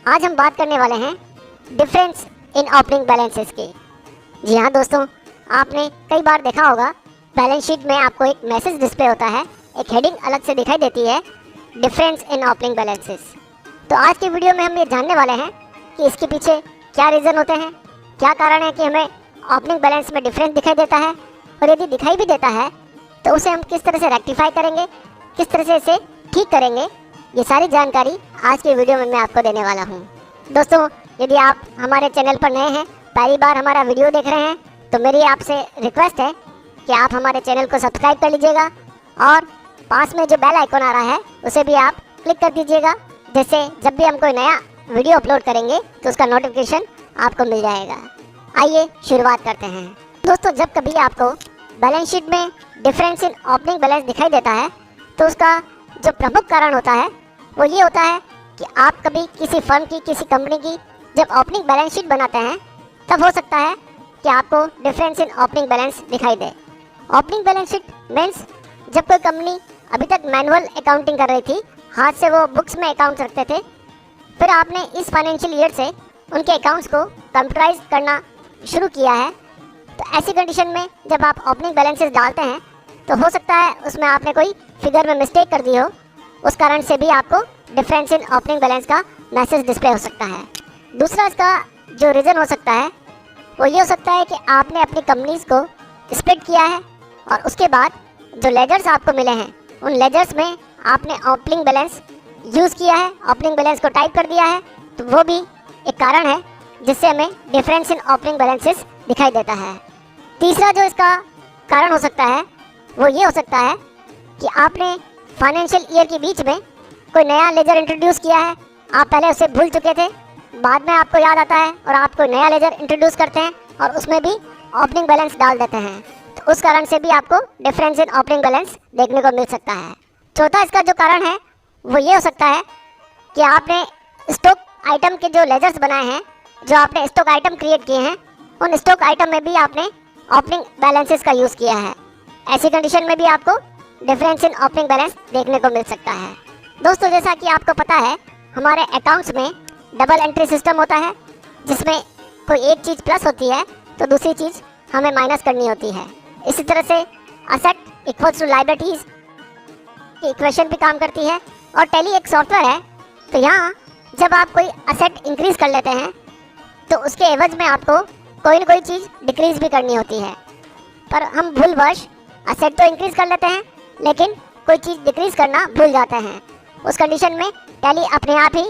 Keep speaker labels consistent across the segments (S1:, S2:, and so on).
S1: आज हम बात करने वाले हैं डिफरेंस इन ओपनिंग बैलेंसेस की। जी हाँ दोस्तों, आपने कई बार देखा होगा बैलेंस शीट में आपको एक मैसेज डिस्प्ले होता है, एक हेडिंग अलग से दिखाई देती है, डिफरेंस इन ओपनिंग बैलेंसेस। तो आज की वीडियो में हम ये जानने वाले हैं कि इसके पीछे क्या रीज़न होते हैं, क्या कारण है कि हमें ओपनिंग बैलेंस में डिफरेंस दिखाई देता है, और यदि दिखाई भी देता है तो उसे हम किस तरह से रेक्टिफाई करेंगे, किस तरह से इसे ठीक करेंगे। ये सारी जानकारी आज की वीडियो में मैं आपको देने वाला हूँ। दोस्तों, यदि आप हमारे चैनल पर नए हैं, पहली बार हमारा वीडियो देख रहे हैं, तो मेरी आपसे रिक्वेस्ट है कि आप हमारे चैनल को सब्सक्राइब कर लीजिएगा और पास में जो बेल आइकॉन आ रहा है उसे भी आप क्लिक कर दीजिएगा, जिससे जब भी हम कोई नया वीडियो अपलोड करेंगे तो उसका नोटिफिकेशन आपको मिल जाएगा। आइए शुरुआत करते हैं। दोस्तों, जब कभी आपको बैलेंस शीट में डिफरेंस इन ओपनिंग बैलेंस दिखाई देता है तो उसका जो प्रमुख कारण होता है वो ये होता है कि आप कभी किसी फर्म की, किसी कंपनी की जब ओपनिंग बैलेंस शीट बनाते हैं तब हो सकता है कि आपको डिफरेंस इन ओपनिंग बैलेंस दिखाई दे। ओपनिंग बैलेंस शीट मीन्स जब कोई कंपनी अभी तक मैनुअल अकाउंटिंग कर रही थी, हाथ से वो बुक्स में अकाउंट्स रखते थे, फिर आपने इस फाइनेंशियल ईयर से उनके अकाउंट्स को कंप्यूटराइज करना शुरू किया है। तो ऐसी कंडीशन में जब आप ओपनिंग बैलेंसेस डालते हैं तो हो सकता है उसमें आपने कोई फिगर में मिस्टेक कर दी हो, उस कारण से भी आपको डिफरेंस इन ओपनिंग बैलेंस का मैसेज डिस्प्ले हो सकता है। दूसरा इसका जो रीज़न हो सकता है वो ये हो सकता है कि आपने अपनी कंपनीज को स्प्लिट किया है और उसके बाद जो लेजर्स आपको मिले हैं उन लेजर्स में आपने ओपनिंग बैलेंस यूज़ किया है, ओपनिंग बैलेंस को टाइप कर दिया है, तो वो भी एक कारण है जिससे हमें डिफरेंस इन ओपनिंग बैलेंसेस दिखाई देता है। तीसरा जो इसका कारण हो सकता है वो ये हो सकता है कि आपने फाइनेंशियल ईयर के बीच में कोई नया लेजर इंट्रोड्यूस किया है, आप पहले उसे भूल चुके थे, बाद में आपको याद आता है और आप कोई नया लेजर इंट्रोड्यूस करते हैं और उसमें भी ओपनिंग बैलेंस डाल देते हैं, तो उस कारण से भी आपको डिफरेंस इन ओपनिंग बैलेंस देखने को मिल सकता है। चौथा इसका जो कारण है वो ये हो सकता है कि आपने स्टॉक आइटम के जो लेजर्स बनाए हैं, जो आपने स्टॉक आइटम क्रिएट किए हैं, उन स्टॉक आइटम में भी आपने ओपनिंग बैलेंसेस का यूज़ किया है। ऐसी कंडीशन में भी आपको डिफरेंस इन ओपनिंग बैलेंस देखने को मिल सकता है। दोस्तों, जैसा कि आपको पता है हमारे अकाउंट्स में डबल एंट्री सिस्टम होता है, जिसमें कोई एक चीज़ प्लस होती है तो दूसरी चीज़ हमें माइनस करनी होती है। इसी तरह से असेट इक्वल्स टू लायबिलिटीज़ की इक्वेशन भी काम करती है। और टैली एक सॉफ्टवेयर है, तो यहाँ जब आप कोई असेट इंक्रीज़ कर लेते हैं तो उसके एवज में आपको कोई न कोई चीज़ डिक्रीज़ भी करनी होती है, पर हम भूलवश असेट तो इंक्रीज़ कर लेते हैं लेकिन कोई चीज़ डिक्रीज़ करना भूल जाते हैं। उस कंडीशन में टैली अपने आप ही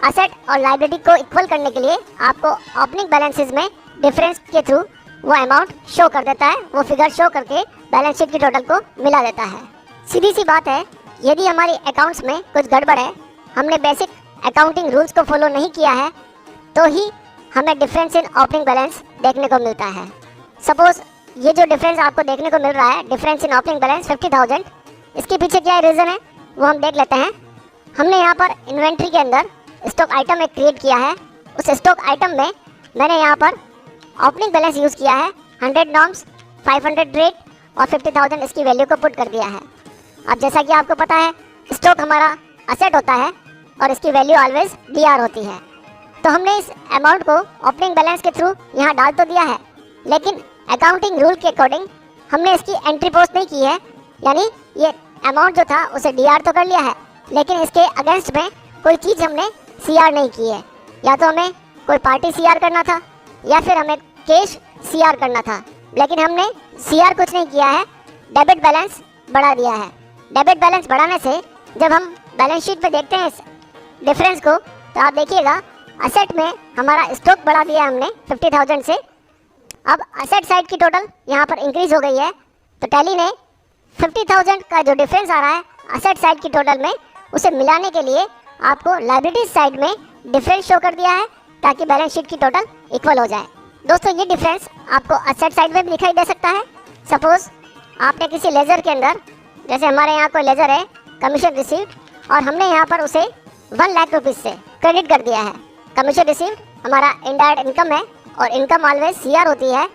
S1: असेट और लायबिलिटी को इक्वल करने के लिए आपको ओपनिंग बैलेंसेस में डिफरेंस के थ्रू वो अमाउंट शो कर देता है, वो फिगर शो करके बैलेंस शीट की टोटल को मिला देता है। सीधी सी बात है, यदि हमारी अकाउंट्स में कुछ गड़बड़ है, हमने बेसिक अकाउंटिंग रूल्स को फॉलो नहीं किया है, तो ही हमें डिफरेंस इन ओपनिंग बैलेंस देखने को मिलता है। सपोज ये जो डिफरेंस आपको देखने को मिल रहा है, डिफरेंस इन ओपनिंग बैलेंस 50,000, इसके पीछे क्या रीज़न है वो हम देख लेते हैं। हमने यहाँ पर इन्वेंट्री के अंदर स्टॉक आइटम एक क्रिएट किया है, उस स्टॉक आइटम में मैंने यहाँ पर ओपनिंग बैलेंस यूज़ किया है, 100 नॉर्म्स, 500 रेट और 50,000 इसकी वैल्यू को पुट कर दिया है। अब जैसा कि आपको पता है स्टॉक हमारा असेट होता है और इसकी वैल्यू ऑलवेज DR होती है, तो हमने इस अमाउंट को ओपनिंग बैलेंस के थ्रू यहाँ डाल तो दिया है, लेकिन अकाउंटिंग रूल के अकॉर्डिंग हमने इसकी एंट्री पोस्ट नहीं की है, यानी ये अमाउंट जो था उसे DR तो कर लिया है, लेकिन इसके अगेंस्ट में कोई चीज़ हमने CR नहीं की है। या तो हमें कोई पार्टी CR करना था या फिर हमें कैश CR करना था, लेकिन हमने CR कुछ नहीं किया है, डेबिट बैलेंस बढ़ा दिया है। डेबिट बैलेंस बढ़ाने से जब हम बैलेंस शीट में देखते हैं इस डिफरेंस को, तो आप देखिएगा असेट में हमारा स्टॉक बढ़ा दिया हमने 50,000 से। अब असेट साइड की टोटल यहाँ पर इंक्रीज हो गई है, तो टैली ने 50,000 का जो डिफरेंस आ रहा है असेट साइड की टोटल में, उसे मिलाने के लिए आपको लायबिलिटीज साइड में डिफरेंस शो कर दिया है ताकि बैलेंस शीट की टोटल इक्वल हो जाए। दोस्तों, ये डिफरेंस आपको असेट साइड में भी दिखाई दे सकता है। सपोज आपने किसी लेजर के अंदर, जैसे हमारे यहाँ कोई लेजर है कमीशन रिसीव्ड, और हमने यहाँ पर उसे 1 लाख रुपीज़ से क्रेडिट कर दिया है। कमीशन रिसीव्ड हमारा इनडायरेक्ट इनकम है और इनकम ऑलवेज CR होती है,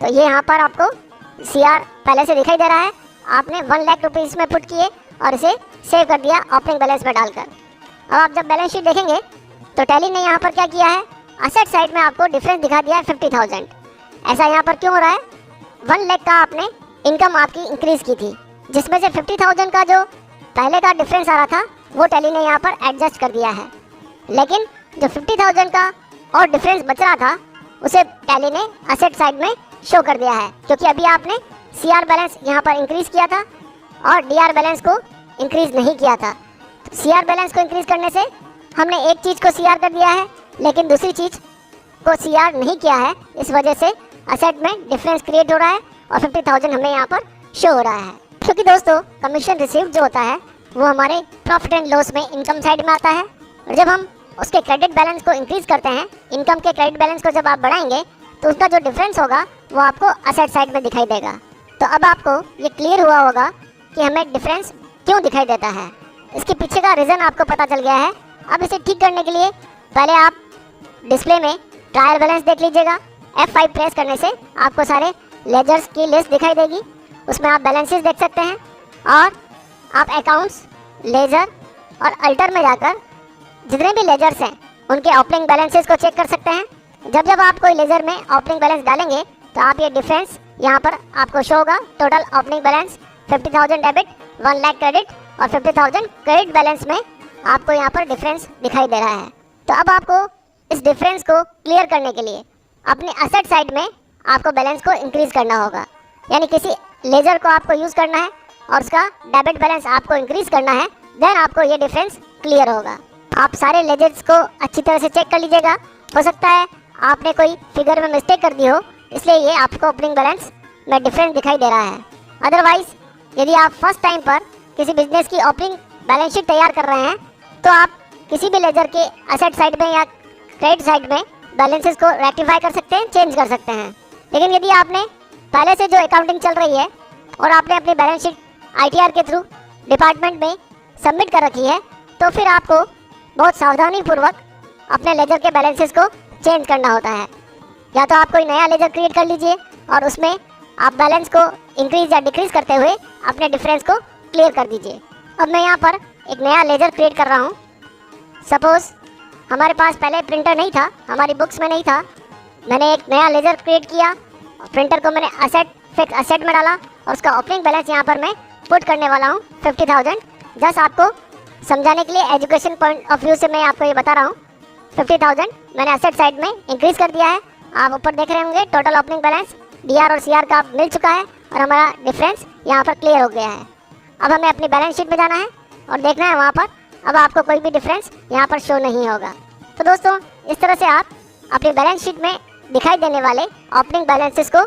S1: तो ये यहाँ पर आपको CR पहले से दिखाई दे रहा है। आपने 1 लाख रुपीज़ में पुट किए और इसे सेव कर दिया ओपनिंग बैलेंस में डालकर। अब आप जब बैलेंस शीट देखेंगे तो टैली ने यहाँ पर क्या किया है, असेट साइड में आपको डिफरेंस दिखा दिया है 50,000। ऐसा यहाँ पर क्यों हो रहा है, 1 लाख का आपने इनकम आपकी इंक्रीज की थी, जिसमें से 50,000 का जो पहले का डिफरेंस आ रहा था वो टैली ने यहाँ पर एडजस्ट कर दिया है। लेकिन जो 50,000 का और डिफरेंस बच रहा था उसे टैली ने असेट साइड में शो कर दिया है, क्योंकि अभी आपने CR बैलेंस यहाँ पर इंक्रीज किया था और DR बैलेंस को इंक्रीज नहीं किया था। तो CR बैलेंस को इंक्रीज करने से हमने एक चीज़ को CR कर दिया है लेकिन दूसरी चीज़ को CR नहीं किया है, इस वजह से असेट में डिफरेंस क्रिएट हो रहा है और 50,000 हमें यहाँ पर शो हो रहा है। क्योंकि दोस्तों कमीशन रिसीव जो होता है वो हमारे प्रॉफिट एंड लॉस में इनकम साइड में आता है, और जब हम उसके क्रेडिट बैलेंस को इंक्रीज करते हैं, इनकम के क्रेडिट बैलेंस को जब आप बढ़ाएंगे तो उसका जो डिफरेंस होगा वो आपको असेट साइड में दिखाई देगा। तो अब आपको ये क्लियर हुआ होगा कि हमें डिफरेंस क्यों दिखाई देता है। इसके पीछे का रीज़न आपको पता चल गया है। अब इसे ठीक करने के लिए पहले आप डिस्प्ले में ट्रायल बैलेंस देख लीजिएगा। F5 प्रेस करने से आपको सारे लेजर्स की लिस्ट दिखाई देगी, उसमें आप बैलेंसेस देख सकते हैं और आप अकाउंट्स, लेजर और अल्टर में जाकर जितने भी लेजर्स हैं उनके ओपनिंग बैलेंसेस को चेक कर सकते हैं। जब जब आप कोई लेजर में ओपनिंग बैलेंस डालेंगे तो आप ये डिफरेंस यहाँ पर आपको शो होगा। Total opening balance 50,000 debit, 1 lakh credit और 50,000 क्रेडिट बैलेंस में आपको यहाँ पर डिफरेंस दिखाई दे रहा है। तो अब आपको इस डिफरेंस को क्लियर करने के लिए अपने असेट साइड में आपको बैलेंस को इंक्रीज करना होगा, यानी किसी लेजर को आपको यूज़ करना है और उसका डेबिट बैलेंस आपको इंक्रीज करना है, देन आपको ये डिफरेंस क्लियर होगा। आप सारे लेजर्स को अच्छी तरह से चेक कर लीजिएगा। हो सकता है आपने कोई फिगर में मिस्टेक कर दी हो, इसलिए ये आपको ओपनिंग बैलेंस में डिफरेंस दिखाई दे रहा है। अदरवाइज यदि आप फर्स्ट टाइम पर किसी बिजनेस की ओपनिंग बैलेंस शीट तैयार कर रहे हैं तो आप किसी भी लेजर के असेट साइड में या क्रेडिट साइड में बैलेंसेस को रेक्टिफाई कर सकते हैं, चेंज कर सकते हैं। लेकिन यदि आपने पहले से जो अकाउंटिंग चल रही है और आपने अपनी बैलेंस शीट ITR के थ्रू डिपार्टमेंट में सबमिट कर रखी है, तो फिर आपको बहुत सावधानी पूर्वक अपने लेजर के बैलेंसेस को चेंज करना होता है। या तो आप कोई नया लेजर क्रिएट कर लीजिए और उसमें आप बैलेंस को इंक्रीज या डिक्रीज करते हुए अपने डिफरेंस को क्लियर कर दीजिए। अब मैं यहाँ पर एक नया लेजर क्रिएट कर रहा हूँ। सपोज हमारे पास पहले प्रिंटर नहीं था, हमारी बुक्स में नहीं था, मैंने एक नया लेजर क्रिएट किया, प्रिंटर को मैंने फिक्स असेट में डाला और उसका ओपनिंग बैलेंस यहाँ पर मैं पुट करने वाला हूँ 50,000। जस्ट आपको समझाने के लिए एजुकेशन पॉइंट ऑफ व्यू से मैं आपको ये बता रहा हूँ। 50,000 मैंने असेट साइड में इंक्रीज कर दिया है। आप ऊपर देख रहे होंगे टोटल ओपनिंग बैलेंस DR और CR का मिल चुका है और हमारा डिफरेंस यहाँ पर क्लियर हो गया है। अब हमें अपनी बैलेंस शीट में जाना है और देखना है वहाँ पर अब आपको कोई भी डिफरेंस यहाँ पर शो नहीं होगा। तो दोस्तों इस तरह से आप अपनी बैलेंस शीट में दिखाई देने वाले ओपनिंग बैलेंसेस को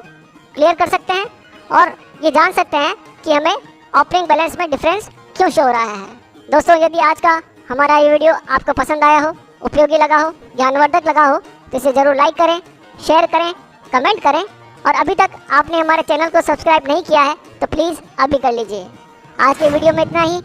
S1: क्लियर कर सकते हैं और ये जान सकते हैं कि हमें ओपनिंग बैलेंस में डिफरेंस क्यों शो हो रहा है। दोस्तों यदि आज का हमारा ये वीडियो आपको पसंद आया हो, उपयोगी लगा हो, ज्ञानवर्धक लगा हो तो इसे ज़रूर लाइक करें, शेयर करें, कमेंट करें और अभी तक आपने हमारे चैनल को सब्सक्राइब नहीं किया है तो प्लीज़ अभी कर लीजिए। आज के वीडियो में इतना ही।